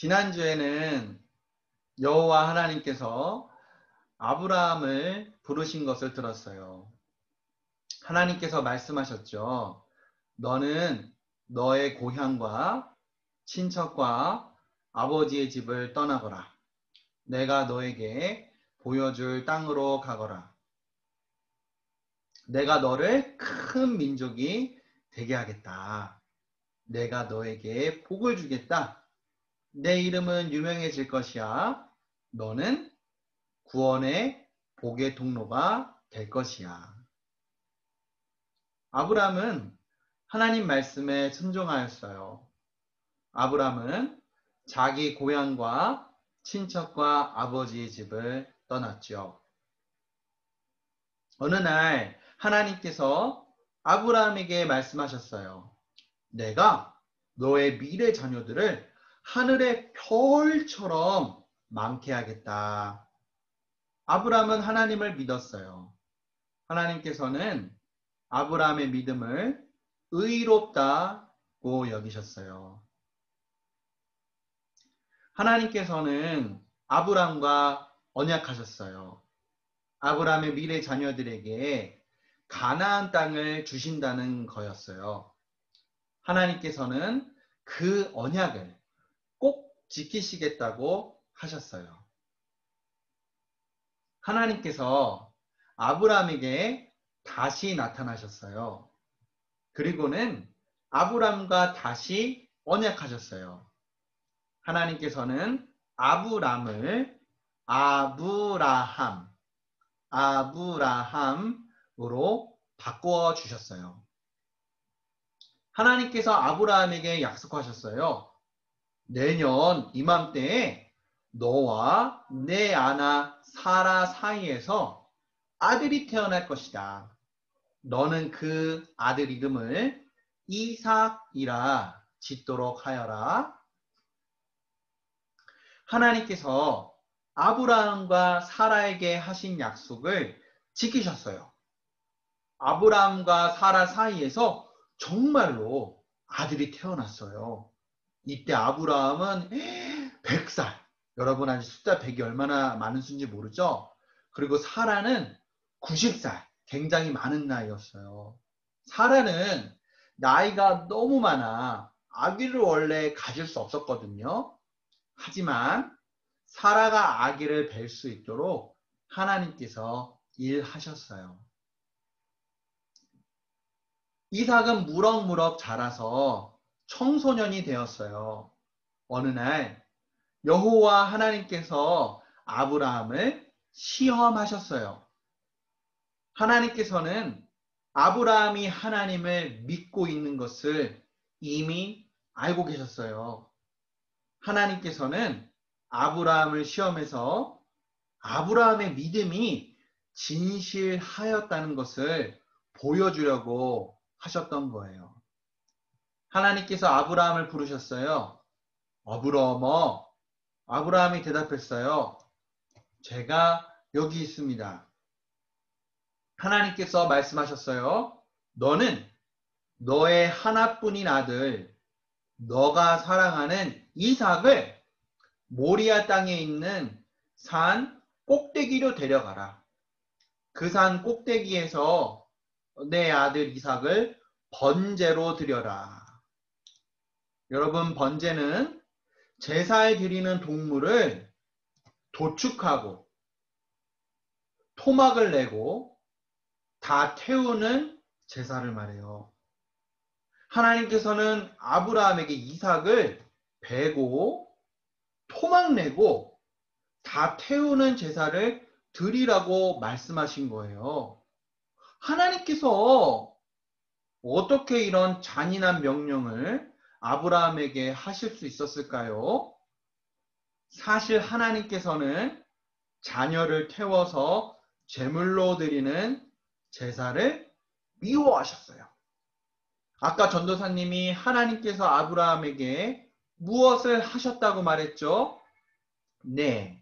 지난주에는 여호와 하나님께서 아브라함을 부르신 것을 들었어요. 하나님께서 말씀하셨죠. 너는 너의 고향과 친척과 아버지의 집을 떠나거라. 내가 너에게 보여줄 땅으로 가거라. 내가 너를 큰 민족이 되게 하겠다. 내가 너에게 복을 주겠다. 내 이름은 유명해질 것이야. 너는 구원의 복의 통로가 될 것이야. 아브라함은 하나님 말씀에 순종하였어요. 아브라함은 자기 고향과 친척과 아버지의 집을 떠났죠. 어느 날 하나님께서 아브라함에게 말씀하셨어요. 내가 너의 미래 자녀들을 하늘의 별처럼 많게 하겠다. 아브라함은 하나님을 믿었어요. 하나님께서는 아브라함의 믿음을 의롭다고 여기셨어요. 하나님께서는 아브라함과 언약하셨어요. 아브라함의 미래 자녀들에게 가나안 땅을 주신다는 거였어요. 하나님께서는 그 언약을 꼭 지키시겠다고 하셨어요. 하나님께서 아브라함에게 다시 나타나셨어요. 그리고는 아브라함과 다시 언약하셨어요. 하나님께서는 아브람을 아브라함으로 바꾸어 주셨어요. 하나님께서 아브라함에게 약속하셨어요. 내년 이맘때에 너와 내 아내 사라 사이에서 아들이 태어날 것이다. 너는 그 아들 이름을 이삭이라 짓도록 하여라. 하나님께서 아브라함과 사라에게 하신 약속을 지키셨어요. 아브라함과 사라 사이에서 정말로 아들이 태어났어요. 이때 아브라함은 100살. 여러분 아직 숫자 100이 얼마나 많은 수인지 모르죠? 그리고 사라는 90살. 굉장히 많은 나이였어요. 사라는 나이가 너무 많아 아기를 원래 가질 수 없었거든요. 하지만 사라가 아기를 뵐 수 있도록 하나님께서 일하셨어요. 이삭은 무럭무럭 자라서 청소년이 되었어요. 어느 날 여호와 하나님께서 아브라함을 시험하셨어요. 하나님께서는 아브라함이 하나님을 믿고 있는 것을 이미 알고 계셨어요. 하나님께서는 아브라함을 시험해서 아브라함의 믿음이 진실하였다는 것을 보여주려고 하셨던 거예요. 하나님께서 아브라함을 부르셨어요. 아브라함아. 아브라함이 대답했어요. 제가 여기 있습니다. 하나님께서 말씀하셨어요. 너는 너의 하나뿐인 아들, 너가 사랑하는 이삭을 모리아 땅에 있는 산 꼭대기로 데려가라. 그 산 꼭대기에서 내 아들 이삭을 번제로 드려라. 여러분, 번제는 제사에 드리는 동물을 도축하고 토막을 내고 다 태우는 제사를 말해요. 하나님께서는 아브라함에게 이삭을 베고 토막 내고 다 태우는 제사를 드리라고 말씀하신 거예요. 하나님께서 어떻게 이런 잔인한 명령을 아브라함에게 하실 수 있었을까요? 사실 하나님께서는 자녀를 태워서 제물로 드리는 제사를 미워하셨어요. 아까 전도사님이 하나님께서 아브라함에게 무엇을 하셨다고 말했죠? 네,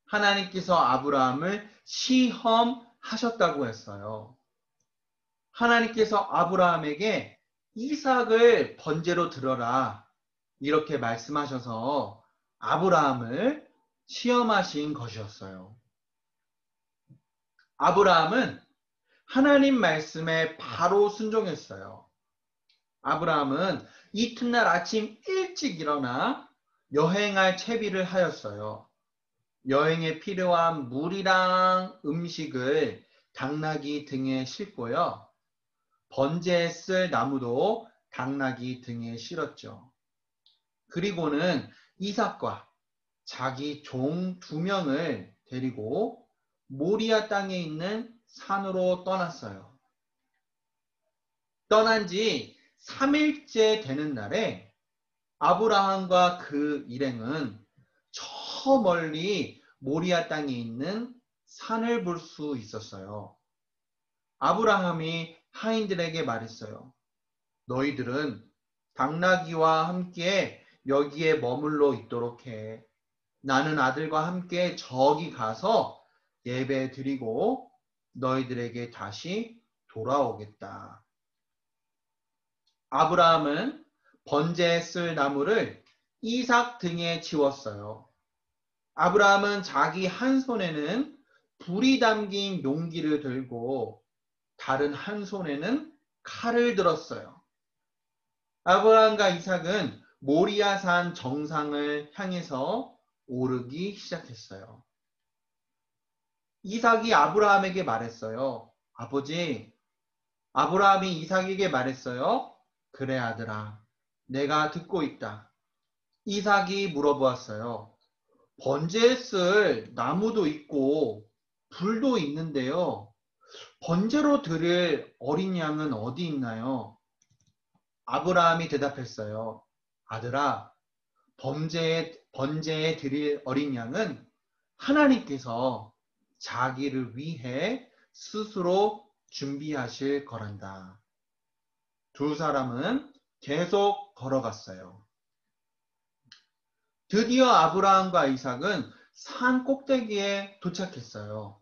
하나님께서 아브라함을 시험하셨다고 했어요. 하나님께서 아브라함에게 이삭을 번제로 드려라 이렇게 말씀하셔서 아브라함을 시험하신 것이었어요. 아브라함은 하나님 말씀에 바로 순종했어요. 아브라함은 이튿날 아침 일찍 일어나 여행할 채비를 하였어요. 여행에 필요한 물이랑 음식을 당나귀 등에 싣고요. 번제에 쓸 나무도 당나귀 등에 실었죠. 그리고는 이삭과 자기 종 2명을 데리고 모리아 땅에 있는 산으로 떠났어요. 떠난 지 3일째 되는 날에 아브라함과 그 일행은 저 멀리 모리아 땅에 있는 산을 볼 수 있었어요. 아브라함이 하인들에게 말했어요. 너희들은 당나귀와 함께 여기에 머물러 있도록 해. 나는 아들과 함께 저기 가서 예배 드리고 너희들에게 다시 돌아오겠다. 아브라함은 번제에 쓸 나무를 이삭 등에 지웠어요. 아브라함은 자기 한 손에는 불이 담긴 용기를 들고 다른 한 손에는 칼을 들었어요. 아브라함과 이삭은 모리아산 정상을 향해서 오르기 시작했어요. 이삭이 아브라함에게 말했어요. 아버지, 아브라함이 이삭에게 말했어요. 그래 아들아, 내가 듣고 있다. 이삭이 물어보았어요. 번제에 쓸 나무도 있고 불도 있는데요. 번제로 드릴 어린 양은 어디 있나요? 아브라함이 대답했어요. 아들아, 번제에 드릴 어린 양은 하나님께서 자기를 위해 스스로 준비하실 거란다. 두 사람은 계속 걸어갔어요. 드디어 아브라함과 이삭은 산 꼭대기에 도착했어요.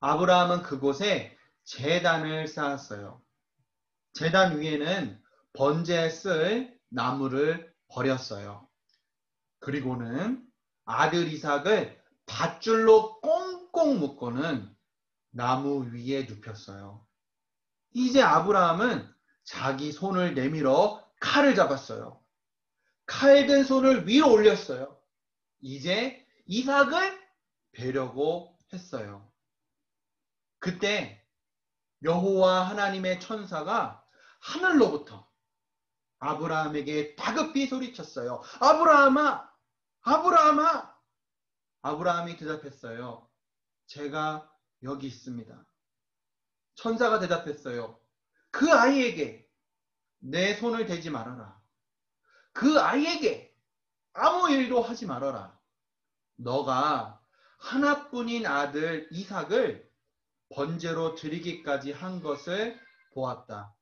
아브라함은 그곳에 제단을 쌓았어요. 제단 위에는 번제에 쓸 나무를 버렸어요. 그리고는 아들 이삭을 밧줄로 꽁꽁 묶고는 나무 위에 눕혔어요. 이제 아브라함은 자기 손을 내밀어 칼을 잡았어요. 칼든 손을 위로 올렸어요. 이제 이삭을 베려고 했어요. 그때 여호와 하나님의 천사가 하늘로부터 아브라함에게 다급히 소리쳤어요. 아브라함아! 아브라함아! 아브라함이 대답했어요. 제가 여기 있습니다. 천사가 대답했어요. 그 아이에게 내 손을 대지 말아라. 그 아이에게 아무 일도 하지 말아라. 너가 하나뿐인 아들 이삭을 번제로 드리기까지 한 것을 보았다.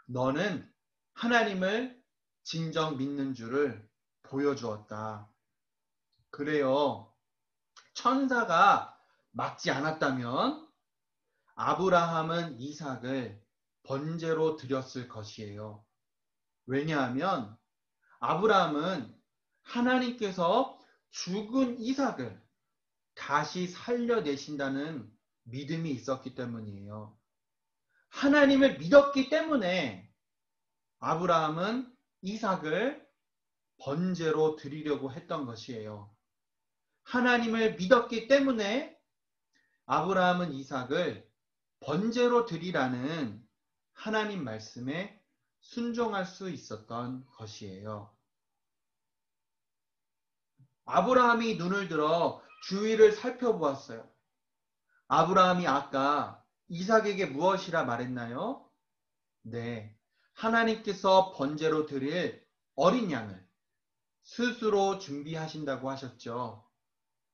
너는 하나님을 진정 믿는 줄을 보여주었다. 그래요. 천사가 막지 않았다면 아브라함은 이삭을 번제로 드렸을 것이에요. 왜냐하면 아브라함은 하나님께서 죽은 이삭을 다시 살려내신다는 믿음이 있었기 때문이에요. 하나님을 믿었기 때문에 아브라함은 이삭을 번제로 드리려고 했던 것이에요. 하나님을 믿었기 때문에 아브라함은 이삭을 번제로 드리라는 하나님 말씀에 순종할 수 있었던 것이에요. 아브라함이 눈을 들어 주위를 살펴보았어요. 아브라함이 아까 이삭에게 무엇이라 말했나요? 네, 하나님께서 번제로 드릴 어린 양을 스스로 준비하신다고 하셨죠.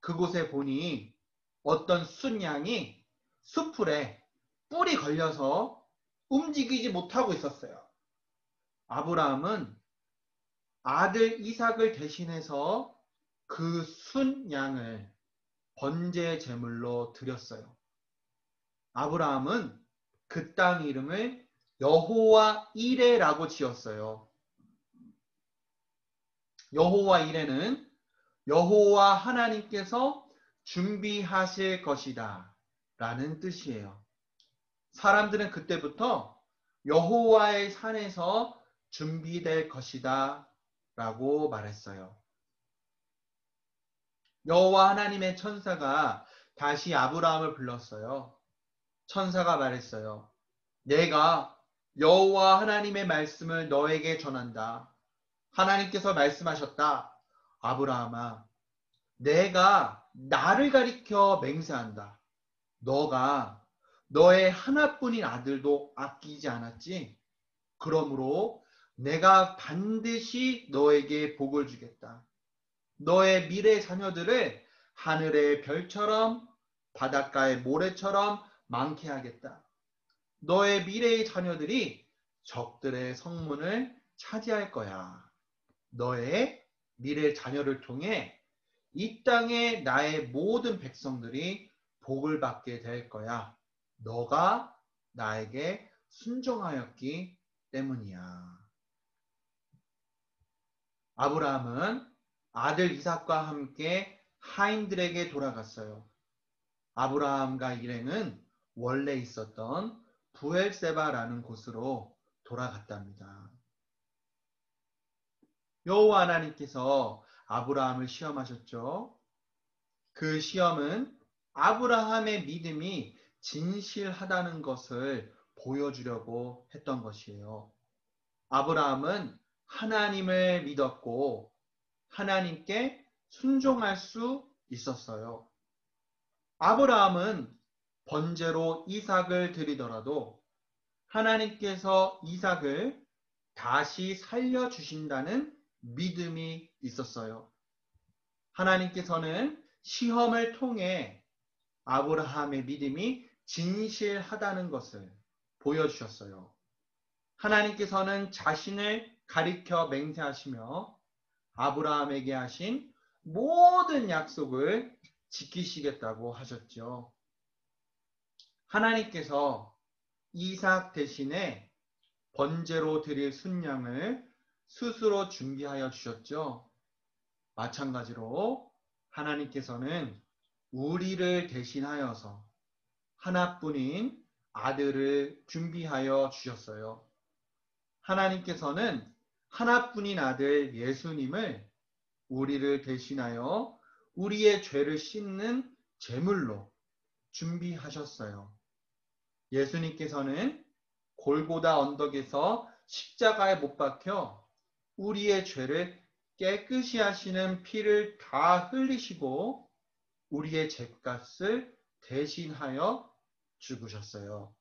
그곳에 보니 어떤 순양이 숲풀에 뿔이 걸려서 움직이지 못하고 있었어요. 아브라함은 아들 이삭을 대신해서 그 순양을 번제 제물로 드렸어요. 아브라함은 그 땅 이름을 여호와 이레라고 지었어요. 여호와 이레는 여호와 하나님께서 준비하실 것이다 라는 뜻이에요. 사람들은 그때부터 여호와의 산에서 준비될 것이다 라고 말했어요. 여호와 하나님의 천사가 다시 아브라함을 불렀어요. 천사가 말했어요. 내가 여호와 하나님의 말씀을 너에게 전한다. 하나님께서 말씀하셨다. 아브라함아, 내가 나를 가리켜 맹세한다. 너가 너의 하나뿐인 아들도 아끼지 않았지? 그러므로 내가 반드시 너에게 복을 주겠다. 너의 미래 자녀들을 하늘의 별처럼 바닷가의 모래처럼 많게 하겠다. 너의 미래의 자녀들이 적들의 성문을 차지할 거야. 너의 미래 자녀를 통해 이 땅에 나의 모든 백성들이 복을 받게 될 거야. 너가 나에게 순종하였기 때문이야. 아브라함은 아들 이삭과 함께 하인들에게 돌아갔어요. 아브라함과 일행은 원래 있었던 부엘세바라는 곳으로 돌아갔답니다. 여호와 하나님께서 아브라함을 시험하셨죠. 그 시험은 아브라함의 믿음이 진실하다는 것을 보여주려고 했던 것이에요. 아브라함은 하나님을 믿었고 하나님께 순종할 수 있었어요. 아브라함은 번제로 이삭을 드리더라도 하나님께서 이삭을 다시 살려주신다는 믿음이 있었어요. 하나님께서는 시험을 통해 아브라함의 믿음이 진실하다는 것을 보여주셨어요. 하나님께서는 자신을 가리켜 맹세하시며 아브라함에게 하신 모든 약속을 지키시겠다고 하셨죠. 하나님께서 이삭 대신에 번제로 드릴 순양을 스스로 준비하여 주셨죠. 마찬가지로 하나님께서는 우리를 대신하여서 하나뿐인 아들을 준비하여 주셨어요. 하나님께서는 하나뿐인 아들 예수님을 우리를 대신하여 우리의 죄를 씻는 제물로 준비하셨어요. 예수님께서는 골고다 언덕에서 십자가에 못 박혀 우리의 죄를 깨끗이 하시는 피를 다 흘리시고 우리의 죄값을 대신하여 죽으셨어요.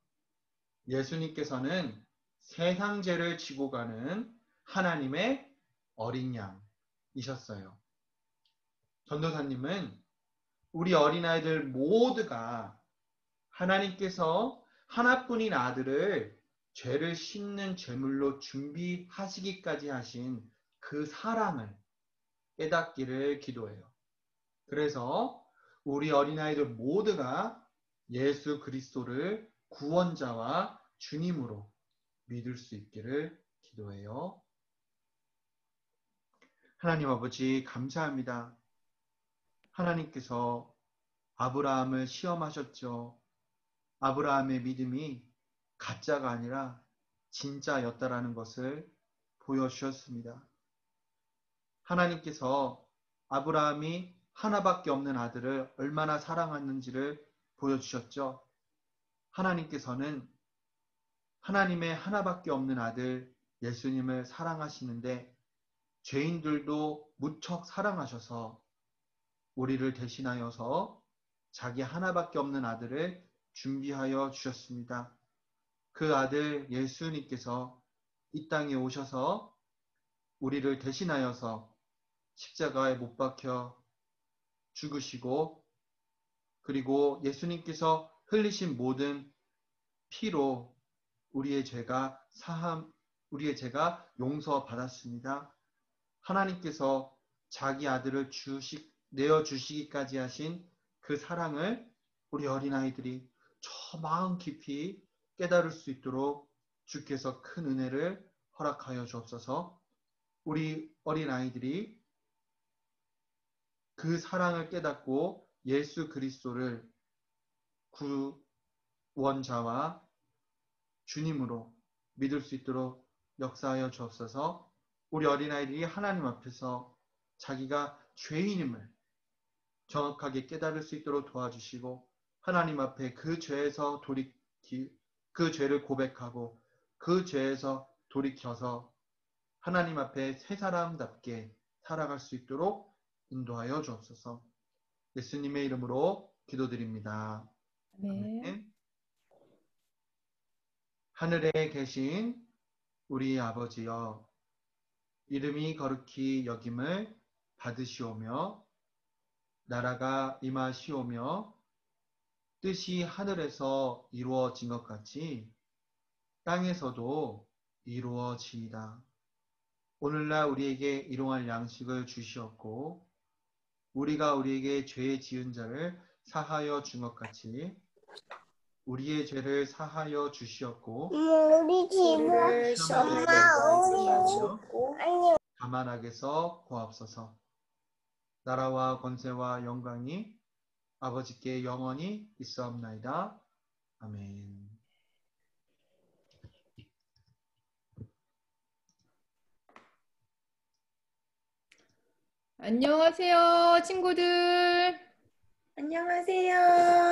예수님께서는 세상 죄를 지고 가는 하나님의 어린 양이셨어요. 전도사님은 우리 어린아이들 모두가 하나님께서 하나뿐인 아들을 죄를 씻는 제물로 준비하시기까지 하신 그 사랑을 깨닫기를 기도해요. 그래서 우리 어린아이들 모두가 예수 그리스도를 구원자와 주님으로 믿을 수 있기를 기도해요. 하나님 아버지 감사합니다. 하나님께서 아브라함을 시험하셨죠. 아브라함의 믿음이 가짜가 아니라 진짜였다라는 것을 보여주셨습니다. 하나님께서 아브라함이 하나밖에 없는 아들을 얼마나 사랑했는지를 보여주셨죠. 하나님께서는 하나님의 하나밖에 없는 아들 예수님을 사랑하시는데 죄인들도 무척 사랑하셔서 우리를 대신하여서 자기 하나밖에 없는 아들을 준비하여 주셨습니다. 그 아들 예수님께서 이 땅에 오셔서 우리를 대신하여서 십자가에 못 박혀 죽으시고 그리고 예수님께서 흘리신 모든 피로 우리의 죄가 용서받았습니다. 하나님께서 자기 아들을 내어 주시기까지 하신 그 사랑을 우리 어린아이들이 저 마음 깊이 깨달을 수 있도록 주께서 큰 은혜를 허락하여 주옵소서. 우리 어린아이들이 그 사랑을 깨닫고 예수 그리스도를 구원자와 주님으로 믿을 수 있도록 역사하여 주옵소서. 우리 어린아이들이 하나님 앞에서 자기가 죄인임을 정확하게 깨달을 수 있도록 도와주시고, 하나님 앞에 그 죄에서 그 죄를 고백하고 그 죄에서 돌이켜서 하나님 앞에 새 사람답게 살아갈 수 있도록 인도하여 주옵소서. 예수님의 이름으로 기도드립니다. 네. 아멘. 하늘에 계신 우리 아버지여, 이름이 거룩히 여김을 받으시오며 나라가 임하시오며 뜻이 하늘에서 이루어진 것 같이 땅에서도 이루어지이다. 오늘날 우리에게 일용할 양식을 주시옵고 우리가 우리에게 죄 지은 자를 사하여 준 것 같이 우리의 죄를 사하여 주시옵고 우리 우리를 집은 시험에 시험에 엄마 들게 들게 하지 하지 우유 마시옵고 아니 가만하게서 구하옵소서. 나라와 권세와 영광이 아버지께 영원히 있사옵나이다. 아멘. 안녕하세요, 친구들. 안녕하세요.